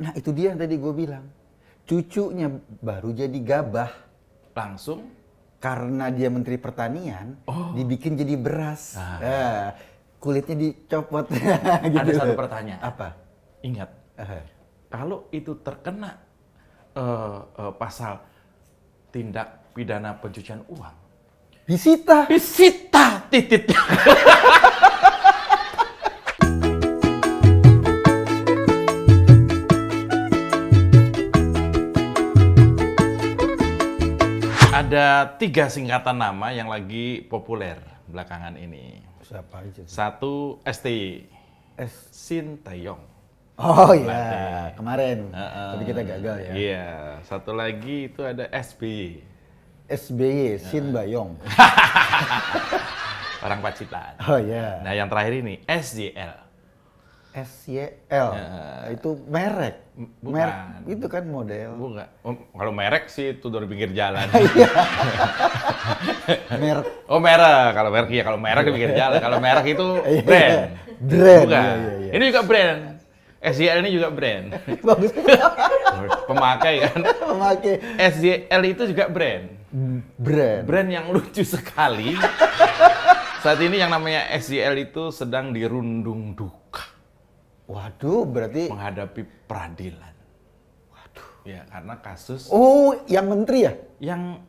Nah itu dia yang tadi gue bilang. Cucunya baru jadi gabah. Langsung? Karena dia Menteri Pertanian, dibikin jadi beras. Kulitnya dicopot. Gitu. Ada satu pertanyaan. Apa? Ingat, kalau itu terkena pasal tindak pidana pencucian uang, Disita. disita tititnya. Ada 3 singkatan nama yang lagi populer belakangan ini. Siapa aja? Satu STY, Sinteyong. Oh iya, kemarin. Tapi kita gagal ya. Iya, satu lagi itu ada SBY. SBY, Shin Bayong. Orang Pacitan. Oh iya. Nah, yang terakhir ini SYL. SYL. Itu merek. Bukan. Merek itu kan model. Bukan. Kalau merek sih itu dari pinggir jalan. Merek. Oh, merek. Kalau merek iya, kalau merek di pinggir jalan. Kalau merek itu brand. Brand. Bukan. Iya. Ini juga brand. SYL ini juga brand. Bagus. Pemakai kan. Memakai SYL itu juga brand. brand. Brand yang lucu sekali. Saat ini yang namanya SYL itu sedang dirundung duka. Waduh, berarti Menghadapi peradilan. Waduh. Ya, karena kasus oh, yang menteri ya? yang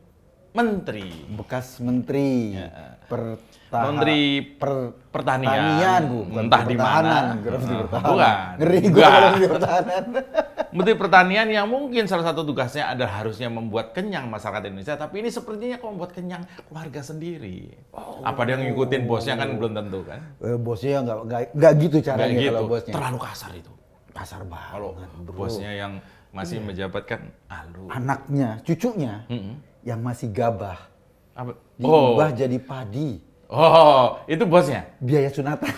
menteri. Bekas menteri. Menteri Pertanian. bukan Entah di pertahanan. mana. Menteri pertahanan. Bukan. Ngeri gue Enggak. kalau menteri pertahanan. Menteri Pertanian yang mungkin salah satu tugasnya adalah harusnya membuat kenyang masyarakat Indonesia, tapi ini sepertinya kok membuat kenyang keluarga sendiri. Apa dia ngikutin bosnya kan belum tentu kan? Bosnya nggak gitu caranya Nggak gitu. kalau bosnya. Terlalu kasar itu. Kasar banget. Kalau bosnya yang masih menjabat kan, aduh. Anaknya, cucunya yang masih gabah Apa? diubah jadi padi. Oh, itu bosnya. Biaya sunatan.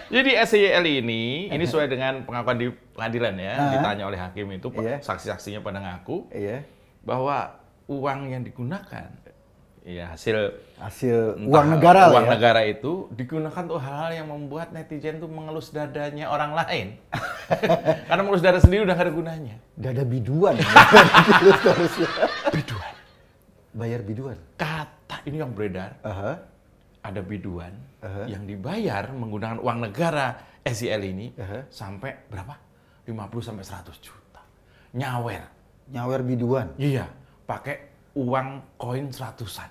Jadi SYL ini sesuai dengan pengakuan di pengadilan ya, ditanya oleh hakim itu, Iya. saksi-saksinya pada ngaku Iya. bahwa uang yang digunakan, ya hasil Uang negara lah uang ya. negara itu digunakan untuk hal-hal yang membuat netizen tuh mengelus dadanya orang lain. Karena mengelus dada sendiri udah gak ada gunanya. Dada biduan. Biduan. Bayar biduan. Kata ini yang beredar, Aha. ada biduan yang dibayar menggunakan uang negara SYL ini sampai berapa? 50 sampai 100 juta. Nyawer. Nyawer biduan. Iya, pakai uang koin 100-an.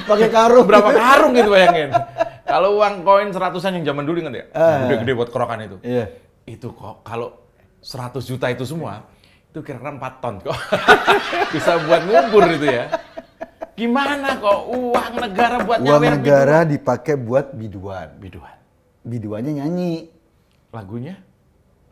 Pakai karung. Berapa karung gitu bayangin. Kalau uang koin 100-an yang zaman dulu ingat ya? Gede-gede buat kerokan itu. Iya. Itu kok kalau 100 juta itu semua, itu kira-kira 4 ton kok. Bisa buat ngubur itu ya. Gimana kok uang negara buat Uang nyawer negara dipakai buat biduan. biduan? Biduannya nyanyi. Lagunya?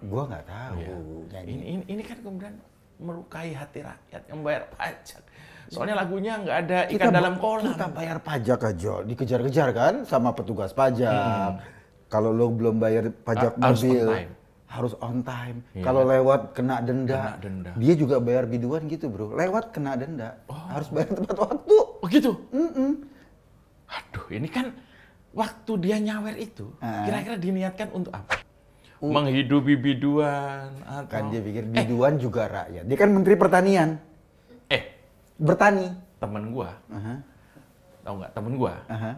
Gua nggak tahu. Iya. Nyanyi. Ini kan kemudian melukai hati rakyat yang bayar pajak. Soalnya lagunya nggak ada ikan dalam kolam. Kita bayar pajak aja, dikejar-kejar kan sama petugas pajak. Kalau lo belum bayar pajak Harus mobil, on time. harus on time. Iya. Kalau lewat kena denda. Kena denda. Dia juga bayar biduan gitu bro. Lewat kena denda, harus bayar tepat waktu. Oh gitu? Aduh, ini kan waktu dia nyawer itu, kira-kira diniatkan untuk apa? Menghidupi biduan atau... Kan dia pikir biduan juga rakyat. Dia kan Menteri Pertanian, bertani. Temen gua, tahu nggak? Temen gua,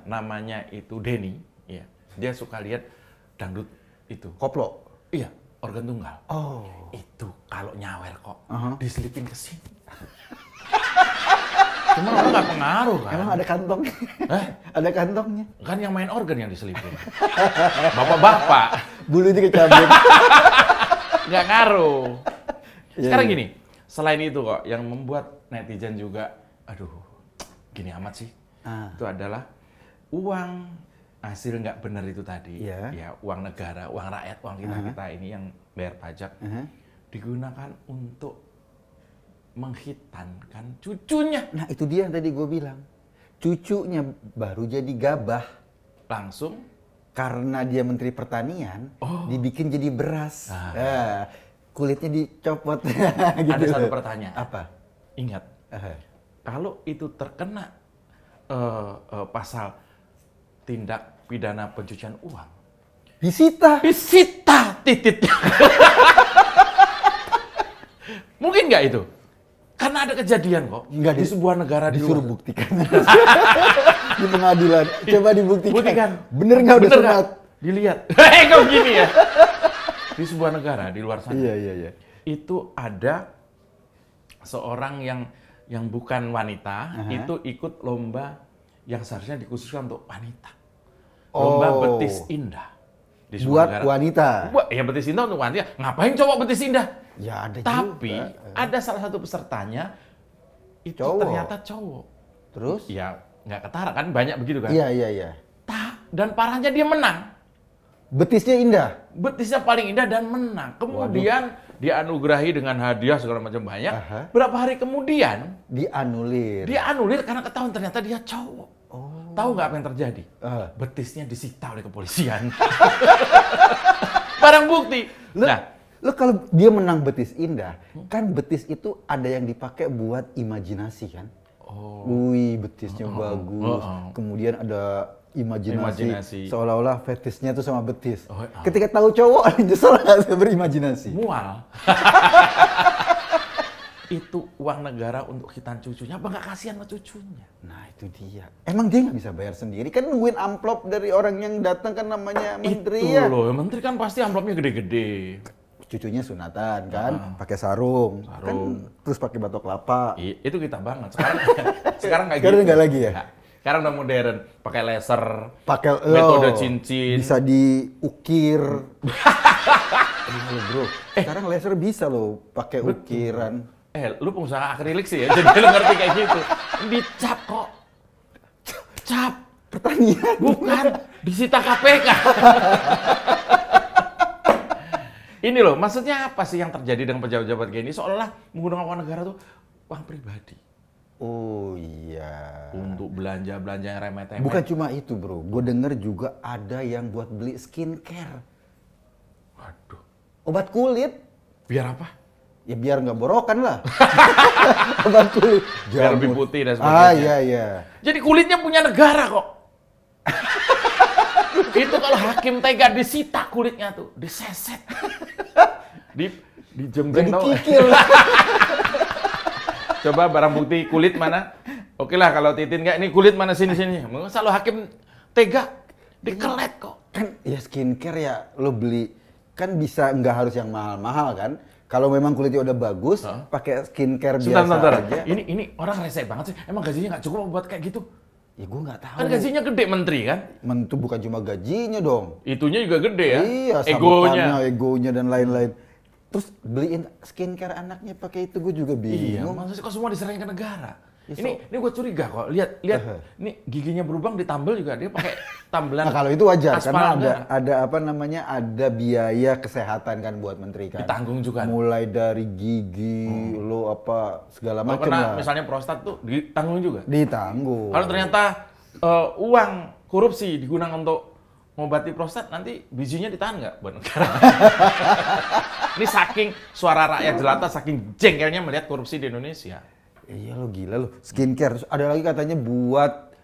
namanya itu Denny, ya. Dia suka lihat dangdut itu. Koplo. Iya, organ tunggal. Oh. Itu kalau nyawer kok diselipin ke sini. Cuma orang nggak pengaruh kan? Emang ada kantong? Ada kantongnya. Kan yang main organ yang diselipin. Bapak-bapak. Bulu dikecabut. Nggak ngaruh. Sekarang Iya. gini, selain itu kok, yang membuat netizen juga, aduh, gini amat sih. Itu adalah uang hasil nggak benar itu tadi. Iya. Ya, uang negara, uang rakyat, uang kita ini yang bayar pajak, digunakan untuk menghitankan cucunya. Nah itu dia yang tadi gue bilang. Cucunya baru jadi gabah. Langsung Karena dia Menteri Pertanian, dibikin jadi beras. Kulitnya dicopot. Gitu. ada satu pertanyaan. Apa? Ingat, kalau itu terkena pasal tindak pidana pencucian uang, Disita. Disita tititnya. Mungkin nggak itu? Karena ada kejadian kok. Nggak, di sebuah negara di disuruh luar. buktikan. Di pengadilan. Coba dibuktikan. Buktikan. Bener nggak udah Bener nggak? sunat? Dilihat. Kok gini ya? Di sebuah negara di luar sana. Iya. Itu ada seorang yang bukan wanita, itu ikut lomba yang seharusnya dikhususkan untuk wanita. Lomba betis indah. Di sebuah Buat negara. wanita. Ya betis indah untuk wanita. Ngapain cowok betis indah? Ya ada Tapi juga. ada salah satu pesertanya itu Cowok. ternyata cowok. Terus? Ya nggak ketara kan, banyak begitu kan. Iya. Dan parahnya dia menang. Betisnya indah. Betisnya paling indah dan menang. Kemudian dia anugerahi dengan hadiah segala macam banyak. Berapa hari kemudian Dianulir. dia anulir karena ketahuan ternyata dia cowok. Tahu nggak apa yang terjadi? Betisnya disita oleh kepolisian. Barang bukti. Lo kalau dia menang betis indah, kan betis itu ada yang dipakai buat imajinasi kan? Wih, betisnya bagus. Kemudian ada imajinasi. Seolah-olah fetisnya tuh sama betis. Ketika tahu cowok, nyesel nggak sih berimajinasi? Mual. Itu uang negara untuk khitan cucunya, apa nggak kasihan sama cucunya? Nah itu dia. Emang dia nggak bisa bayar sendiri? Kan nungguin amplop dari orang yang datang kan namanya menteri Itu ya. loh, menteri kan pasti amplopnya gede-gede. Cucunya sunatan kan, pakai sarung, kan terus pakai batok kelapa. Itu kita banget. Sekarang nggak gitu. Sekarang nggak lagi ya? Nggak. Sekarang udah modern, pakai laser, Pakai metode cincin. bisa diukir. Bro, sekarang laser bisa loh pakai ukiran. Lu pengusaha akrilik sih ya, jadi lu ngerti kayak gitu. Dicap kok. Cap. Pertanian. Bukan, disita KPK. Ini loh, maksudnya apa sih yang terjadi dengan pejabat-pejabat kayak ini? Seolah-olah menggunakan uang negara tuh uang pribadi. Oh iya. Untuk belanja-belanja yang remeh-temeh. Bukan cuma itu bro, gue denger juga ada yang buat beli skincare. Waduh. Obat kulit. Biar apa? Ya biar nggak borokan lah. Obat kulit. Biar lebih putih dan sebagainya. Iya. Jadi kulitnya punya negara kok. Itu kalau hakim tega disita kulitnya tuh, diseset. Dijembreng Jadi tau. kikil. Coba barang bukti kulit mana? Oke lah kalau Titin nggak, ini kulit mana sini. Masa lo hakim tega dikelet kok. Kan ya skincare ya lo beli kan bisa nggak harus yang mahal-mahal kan. Kalau memang kulitnya udah bagus, pakai skincare biasa aja. Ini orang rese banget sih. Emang gajinya nggak cukup buat kayak gitu? Ya gue nggak tahu. Kan gajinya gede menteri kan? Mentu bukan cuma gajinya dong. Itunya juga gede ya? Iya, egonya dan lain-lain. Terus beliin skincare anaknya pakai itu gue juga Iya, bingung. maksudnya kok semua diserahin ke negara? Ya, Ini gue curiga kok. Lihat, ini giginya berlubang ditambal juga dia pakai tambelan. Nah kalau itu wajar aspal karena negara. ada apa namanya ada biaya kesehatan kan buat menteri kan. Ditanggung juga. Mulai dari gigi, lo apa segala Kalau macam kena lah. misalnya prostat tuh ditanggung juga. Ditanggung. Kalau ternyata uang korupsi digunakan untuk mengobati prostat, nanti bijinya ditahan nggak buat negara? Ini saking suara rakyat jelata, saking jengkelnya melihat korupsi di Indonesia. Iya lo gila lo. Skincare. Terus ada lagi katanya buat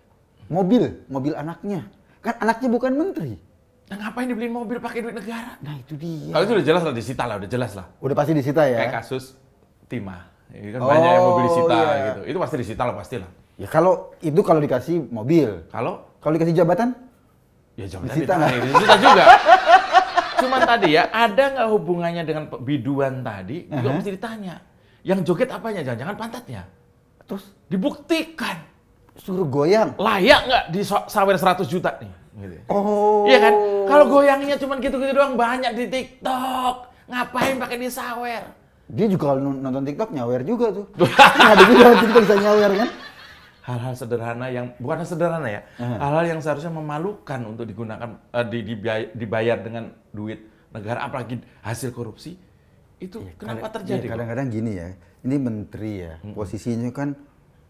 mobil anaknya. Kan anaknya bukan menteri. Nah, ngapain dibeliin mobil pakai duit negara? Nah itu dia. Kalau itu udah jelas lah, disita lah, udah jelas lah. Udah pasti disita ya? Kayak kasus Timah. Ini kan banyak yang mobil disita iya. gitu. Itu pasti disita lah, pastilah. Ya kalau dikasih mobil. Kalau Kalau dikasih jabatan? ya jabatan Disita ditarik, disita juga. Cuman tadi ya, ada nggak hubungannya dengan biduan tadi? Juga mesti ditanya. Yang joget apanya? Jangan-jangan pantatnya. Terus Dibuktikan. suruh goyang. Layak nggak disawer 100 juta nih? Gitu. Oh. Iya kan? Kalau goyangnya cuman gitu-gitu doang banyak di TikTok. Ngapain pakai disawer? Dia juga kalau nonton TikTok nyawer juga tuh. Ada juga orang TikTok bisa nyawer kan? Hal-hal sederhana yang bukan sederhana ya, hal-hal yang seharusnya memalukan untuk digunakan dibayar dengan duit negara, apalagi hasil korupsi, itu kenapa terjadi? Kadang-kadang gini ya, ini menteri ya, posisinya kan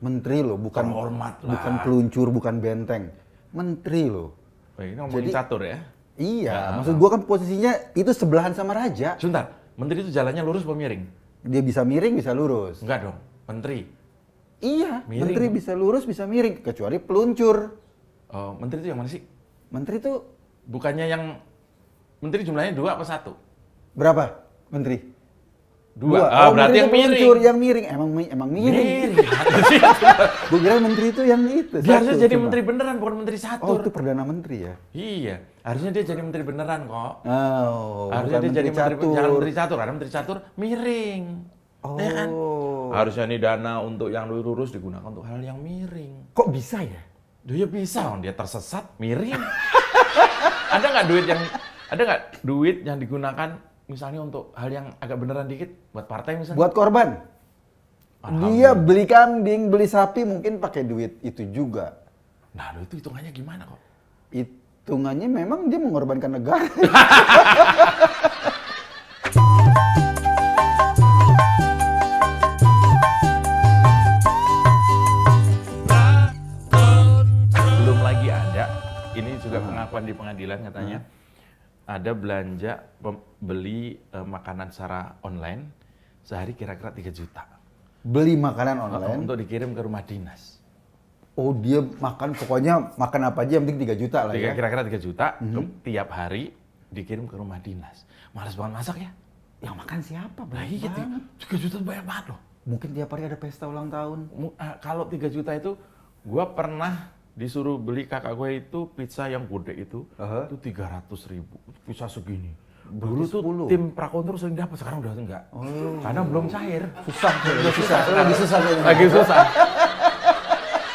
menteri loh, bukan Terhormat lah. bukan peluncur, bukan benteng, menteri loh. Ini ngomongin catur ya. Iya, maksud gua kan posisinya itu sebelahan sama raja. Sebentar, menteri itu jalannya lurus apa miring? Dia bisa miring, bisa lurus. Enggak dong, menteri. Iya, Miring. menteri bisa lurus, bisa miring, kecuali peluncur. Oh, menteri itu yang mana sih? Menteri tuh Bukannya yang Menteri jumlahnya 2 apa 1? Berapa menteri? 2. Ah, berarti yang miring. Yang miring. Emang miring. Gue kira menteri itu yang itu. Dia harusnya jadi menteri beneran, bukan menteri catur. Oh, itu perdana menteri ya? Iya, harusnya dia jadi menteri beneran kok. Oh, harusnya dia jadi menteri, jangan menteri catur, karena menteri catur miring. Oh. Ya kan? Harusnya nih dana untuk yang lurus digunakan untuk hal yang miring. Kok bisa ya? Dia bisa, dia tersesat, miring. Ada nggak duit yang digunakan misalnya untuk hal yang agak beneran dikit, buat partai misalnya? Buat korban. Dia beli kambing, beli sapi mungkin pakai duit itu juga. Nah, lo itu hitungannya gimana kok? Hitungannya memang dia mengorbankan negara. Belum lagi ada, ini juga pengakuan di pengadilan katanya, ada belanja beli makanan secara online sehari kira-kira 3 juta. Beli makanan online? Untuk dikirim ke rumah dinas. Oh, dia makan, pokoknya makan apa aja yang penting 3 juta lah ya? Kira-kira 3 juta, tiap hari dikirim ke rumah dinas. Males banget masak ya? Yang makan siapa? Nah iya, 3 juta banyak banget loh. Mungkin tiap hari ada pesta ulang tahun. Kalau 3 juta itu, gua pernah disuruh beli kakak gue itu pizza yang gede itu 300.000, pizza segini. Dulu tuh tim prakontur sering dapat, sekarang udah enggak. Karena belum cair. Lagi susah.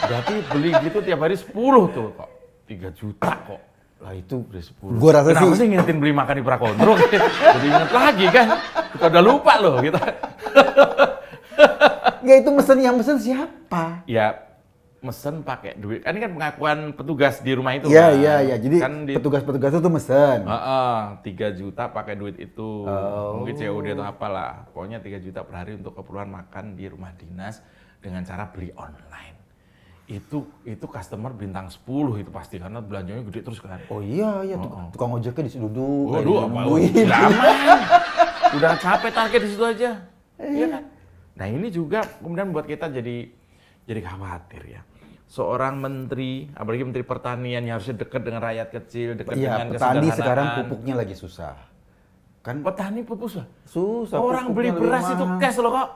Berarti beli gitu tiap hari 10 tuh kok. 3 juta kok. Lah itu udah 10. Gua rasa kenapa sih ngingetin beli makan di prakontur? Jadi inget lagi kan. Kita udah lupa loh kita. Nggak, itu yang mesen siapa? Ya, mesen pakai duit. Kan ini kan pengakuan petugas di rumah itu. Iya. Jadi kan petugas-petugas itu mesen. 3 juta pakai duit itu. Mungkin COD atau apalah. Pokoknya 3 juta per hari untuk keperluan makan di rumah dinas dengan cara beli online. Itu customer bintang 10 itu pasti, karena belanjanya gede terus kan. Oh iya, tukang ojeknya di situ duduk. Waduh, udah capek target di situ aja. Iya kan? Nah, ini juga kemudian buat kita jadi khawatir ya. Seorang menteri, apalagi menteri pertanian yang harusnya dekat dengan rakyat kecil, dekat dengan kesederhanaan. Petani sekarang pupuknya lagi susah. Kan petani pupuk susah. Orang beli beras itu cash loh kok.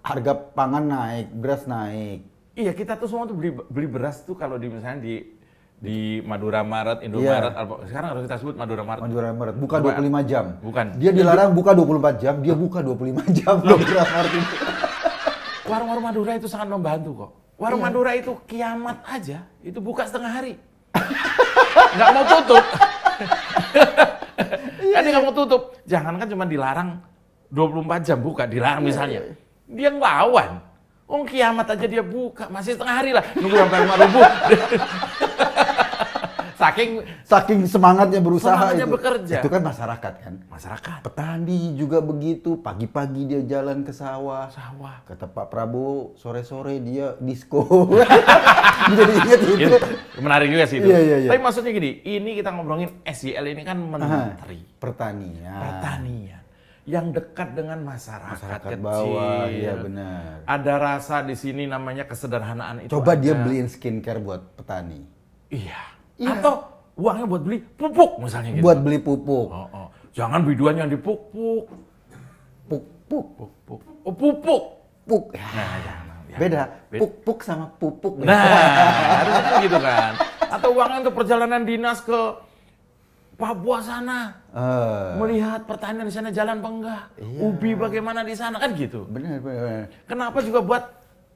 Harga pangan naik, beras naik. Iya, kita tuh semua tuh beli beras tuh kalau misalnya di Madura Maret, Indomaret, sekarang harus kita sebut Madura Maret. Madura Maret buka 25 jam. Bukan. Dia dilarang buka 24 jam, dia buka 25 jam. Madura Maret itu. Warung-warung Madura itu sangat membantu kok. Warung Madura itu kiamat aja, itu buka setengah hari. Nggak mau tutup. Kan dia nggak mau tutup. Jangan kan cuma dilarang 24 jam buka, dilarang misalnya. Dia ngelawan. Kiamat aja dia buka, masih setengah hari lah. Nunggu sampai 5 rubuh. Saking semangatnya berusaha, semangatnya itu. Bekerja. Itu kan masyarakat kan? Masyarakat. Petani juga begitu, pagi-pagi dia jalan ke sawah. Kata Pak Prabowo, sore-sore dia disco. Jadi ingat itu. Menarik juga sih itu. Iya. Tapi maksudnya gini, ini kita ngobrolin SJL ini kan menteri. Pertanian. Yang dekat dengan masyarakat kecil. Bawah, iya benar. Ada rasa di sini namanya kesederhanaan itu. Coba dia beliin skincare buat petani. Iya. Atau uangnya buat beli pupuk misalnya gitu. Buat beli pupuk. Jangan biduan yang dipupuk. Pupuk. Nah, beda. Pupuk sama pupuk. Nah, harusnya gitu kan. Atau uangnya untuk perjalanan dinas ke Papua sana, melihat pertanian di sana jalan apa enggak, ubi bagaimana di sana, kan gitu. Benar. Kenapa juga buat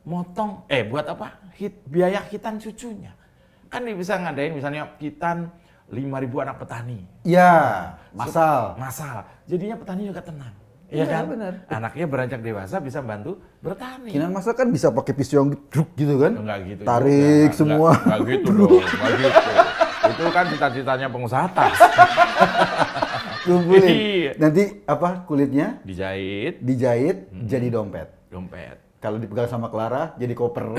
motong, buat apa? Biaya hitan cucunya. Kan dia bisa ngadain misalnya hitan 5.000 anak petani. Iya, massal. Jadinya petani juga tenang. Iya kan? Benar. Anaknya beranjak dewasa bisa bantu bertani. Kinan masa kan bisa pakai pisau yang gitu kan? Enggak gitu. Tarik juga. Semua. Enggak gitu dong, enggak gitu. Itu kan cita-citanya pengusaha tas. Kumpulin. Nanti apa kulitnya? Dijahit, jadi dompet. Kalau dipegang sama Clara jadi koper.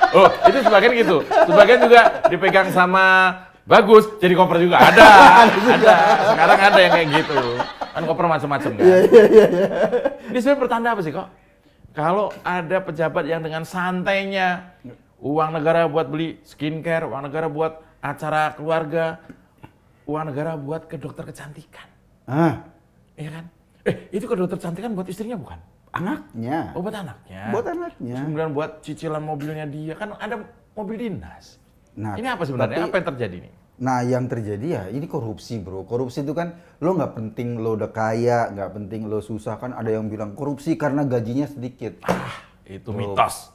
Oh, itu sebagian gitu. Sebagian juga dipegang sama Bagus jadi koper juga. Ada. Sekarang ada yang kayak gitu. Kan koper macam-macam kan. Iya. Ini sebenarnya pertanda apa sih kok? Kalau ada pejabat yang dengan santainya uang negara buat beli skincare, uang negara buat acara keluarga, uang negara buat ke dokter kecantikan. Iya kan? Itu ke dokter kecantikan buat istrinya bukan? Anaknya. Oh, buat anaknya. Buat anaknya. Kemudian buat cicilan mobilnya dia, kan ada mobil dinas. Nah, ini apa sebenarnya? Apa yang terjadi nih? Nah, yang terjadi ya ini korupsi, bro. Korupsi itu kan lo nggak penting lo udah kaya, nggak penting lo susah, kan ada yang bilang korupsi karena gajinya sedikit. Itu mitos.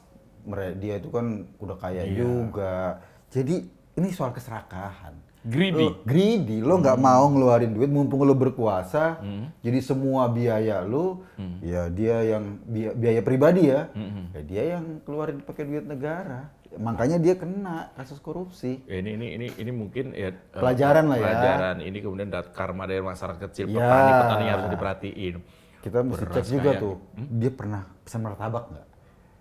Dia itu kan udah kaya juga. Jadi ini soal keserakahan. Greedy. Lo nggak mau ngeluarin duit mumpung lo berkuasa. Jadi semua biaya lo, ya dia yang biaya pribadi ya, ya dia yang keluarin pakai duit negara. Makanya dia kena kasus korupsi. Ini mungkin ya pelajaran lah ya. Pelajaran. Ini kemudian karma dari masyarakat kecil. Petani harus diperhatiin. Kita mesti cek juga tuh. Dia pernah pesan martabak nggak?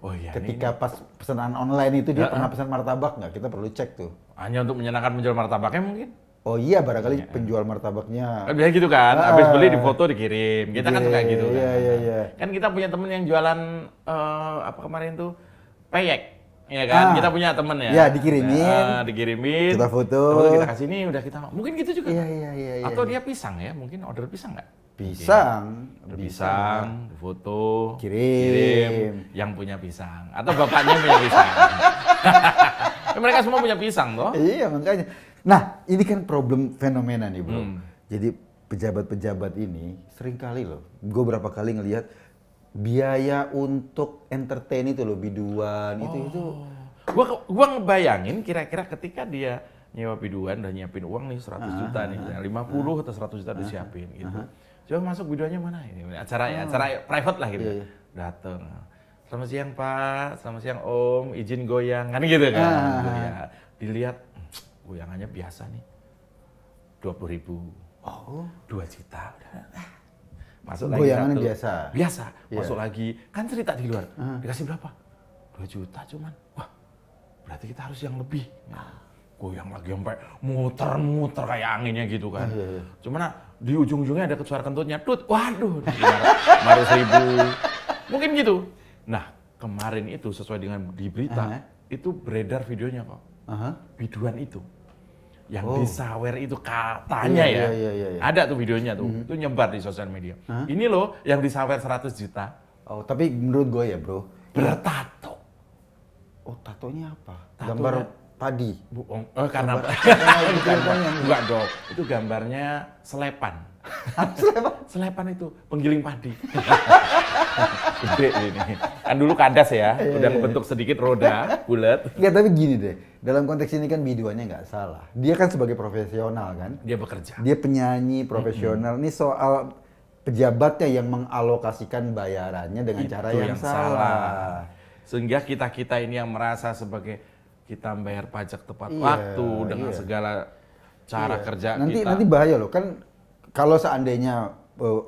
Oh iya. Ketika pas pesanan online itu dia pernah pesan martabak nggak? Kita perlu cek tuh. Hanya untuk menyenangkan penjual martabaknya mungkin? Oh iya, barangkali penjual martabaknya. Kan biasa gitu kan, habis beli di foto dikirim. Kita kan suka gitu kan. Iya. Kan kita punya temen yang jualan apa kemarin tuh? Peyek. Iya kan, kita punya temen ya. Iya, dikirimin. Dikirimin. Kita foto. Kita kasih ini, udah kita. Mungkin gitu juga. Iya. Atau dia pisang ya, mungkin order pisang nggak? Pisang, foto, kirim. Yang punya pisang. Atau bapaknya punya pisang. Mereka semua punya pisang toh. Iya, makanya. Nah, ini kan problem fenomena nih, bro. Jadi pejabat-pejabat ini sering kali loh, gue berapa kali ngelihat biaya untuk entertain itu loh, biduan, itu. Gua ngebayangin kira-kira ketika dia nyewa biduan, udah nyiapin uang nih 100 juta nih, 50 atau 100 juta disiapin gitu. Coba masuk biduannya mana ini? Acara private lah gitu. Dateng. Selamat siang Pak, selamat siang Om, izin goyang, kan gitu kan. Dilihat, goyangannya biasa nih, 20.000. 2 juta. Masuk lagi goyangannya biasa. Masuk lagi, kan cerita di luar. Dikasih berapa? 2 juta cuman. Wah, berarti kita harus yang lebih. Goyang lagi sampai muter-muter kayak anginnya gitu kan. Cuman di ujung-ujungnya ada suara kentutnya, tut. Waduh, 500.000. Mungkin gitu. Nah, kemarin itu sesuai dengan di berita, itu beredar videonya kok. Biduan itu. Yang disawer itu katanya ya. Ada tuh videonya tuh. Itu nyebar di sosial media. Ini loh yang disawer 100 juta. Oh, tapi menurut gue ya, bro, bertato. Oh, tatonya apa? Gambar padi. Karena enggak dong. Itu gambarnya selepan. Selepan itu penggiling padi. Gede ini. Kan dulu kadas ya, udah ngebentuk sedikit roda, bulat. Enggak, tapi gini deh. Dalam konteks ini kan biduannya nggak salah. Dia kan sebagai profesional kan. Dia bekerja. Dia penyanyi profesional. Ini soal pejabatnya yang mengalokasikan bayarannya dengan cara yang salah. Sehingga kita ini yang merasa sebagai kita bayar pajak tepat waktu dengan segala cara kerja kita. Nanti bahaya loh kan kalau seandainya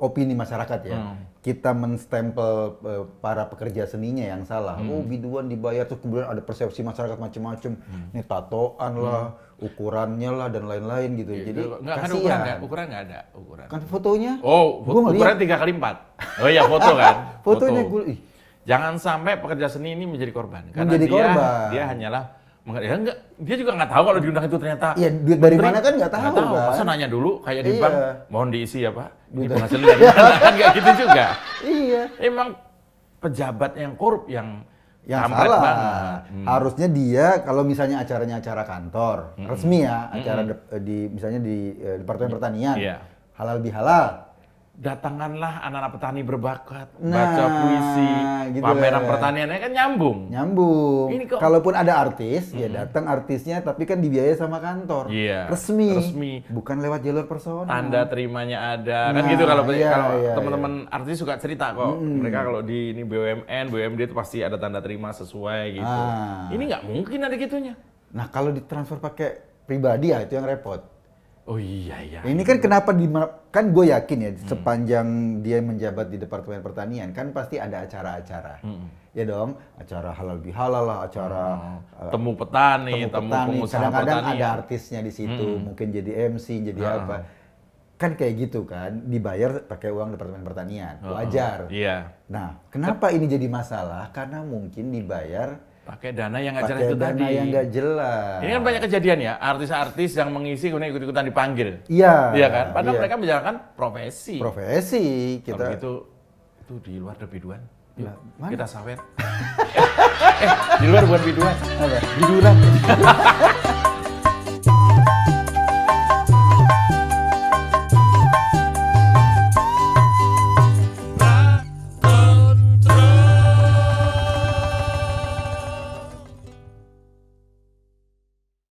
opini masyarakat ya, kita menstempel para pekerja seninya yang salah. Oh, biduan dibayar, terus kemudian ada persepsi masyarakat macam-macam. Ini tatoan lah, ukurannya lah dan lain-lain gitu. Jadi kasihan. Ukuran nggak ada. Kan fotonya? Oh, ukuran 3x4. Oh iya, foto kan. Fotonya jangan sampai pekerja seni ini menjadi korban. Karena dia hanyalah dia juga nggak tahu kalau diundang itu ternyata. Iya, duit dari mana kan nggak tahu. Masa nanya dulu kayak di bank, mohon diisi ya Pak, ini penghasilan. Kan nggak gitu juga. Iya. Emang pejabat yang korup yang salah. Harusnya dia kalau misalnya acaranya acara kantor resmi ya, acara misalnya di Departemen Pertanian, halal bihalal. Datangkanlah anak-anak petani berbakat, baca puisi, gitu pameran pertaniannya kan nyambung. Ini kalaupun ada artis, ya datang artisnya, tapi kan dibiayai sama kantor. Resmi. Bukan lewat jalur personal. Tanda terimanya ada, kan gitu kalau teman-teman artis suka cerita kok. Mereka kalau di ini BUMN, BUMD itu pasti ada tanda terima sesuai gitu. Ini nggak mungkin ada gitunya. Nah kalau ditransfer pakai pribadi ya itu yang repot. Oh iya. Ini kan kenapa kan gue yakin ya sepanjang dia menjabat di Departemen Pertanian kan pasti ada acara-acara. Ya dong, acara halal bihalal lah, acara temu petani, temu pengusaha petani. Kadang-kadang ada artisnya di situ, mungkin jadi MC, jadi apa. Kan kayak gitu kan, dibayar pakai uang Departemen Pertanian. Wajar. Iya. Nah, kenapa ini jadi masalah? Karena mungkin dibayar Pakai dana yang nggak jelas pakai itu dana tadi. yang nggak jelas. Ini kan banyak kejadian ya, artis-artis yang mengisi kemudian ikut-ikutan dipanggil. Iya. Iya kan? Padahal iya. mereka menjalankan profesi. Profesi kita. Kalau gitu, itu di luar ada biduan. Yuk, Lah, mana? kita sawer. Di luar bukan biduan. Apa? Biduran.